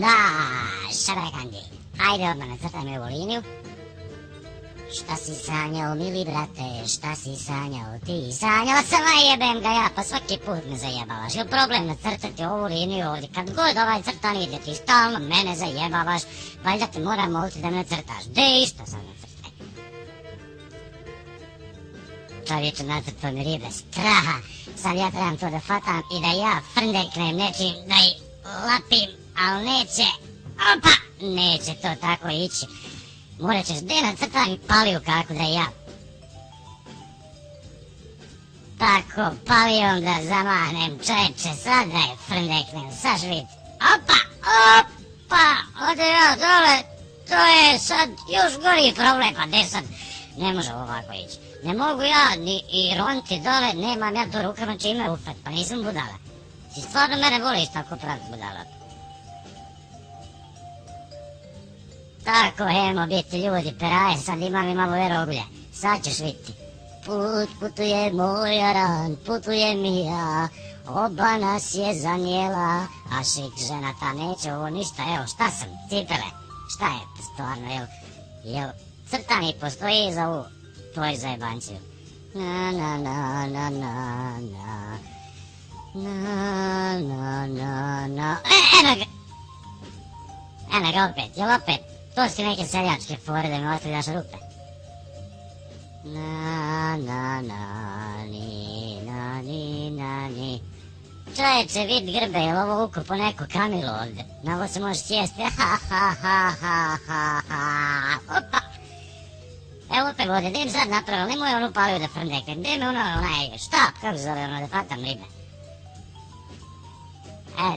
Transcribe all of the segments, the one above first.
Da, Šarakandi, hajde odmah nacrtaj mi ovu liniju. Šta si sanjao, mili brate, šta si sanjao ti? Sanjao sam, a jebem ga ja, pa svaki put me zajebavaš. Jel problem nacrtati ovu liniju ovdje? Kad god ovaj crtan ide, ti stalno mene zajebavaš, valjda te moram moliti da me nacrtaš. De isto sam nacrtaj. Čovječe, nacrtao mi ribe, straha. Sad ja trebam to da fatam i da ja frndeknem nečim, da ih lapim, ali neće. Opa, neće to tako ići. Morat ćeš de nacrtam i paliju kako da ja tako palijom da zamahnem, čeče, sad da je frndeknem, saš vid. Opa, opa, ode ja dole, to je sad još gori problem, pa de sad, ne može ovako ići. Ne mogu ja ni i roniti dole, nemam ja to rukama čime ufat, pa nisam budala. Ti stvarno mene voliš tako pravi budala. Tako hemo biti ljudi, peraje, sad imam i malo verogulja, sad ćeš vidjeti. Putuje moj aran, putujem i ja, oba nas je zanijela, a šik žena ta neće ovo ništa, evo šta sam, cipele, šta je stvarno, jel crtani postoji za ovu tvoju zajebanciju? Na na na na na na, na na na na, eno ga opet, jel opet? To si neke seljačke fore da mi ostavljaš rupe. Na na na ni na ni na ni. Čovječe, vid grbe, jel ovo ukupo neko kamilu ovdje? Na ovo se možeš sjesti, ha ha ha ha ha ha. Opa! Evo opet vode, gdje im sad napravil, nemoj onu paliju da frndeknem, gdje mi onaj štap, kako zove ono, da fatam ribe.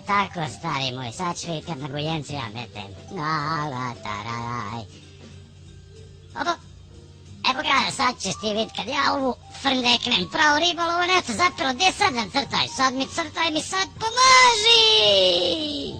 Tako, stari moj, sad ću vidjeti kad na gojencu ja metem. La taraj. Opo, evo ga, sad ćeš ti vidjeti kad ja ovu frndeknem, pravo ribolovo neto zapelo, gdje sad nam crtaj? Sad mi crtaj mi, sad pomaži!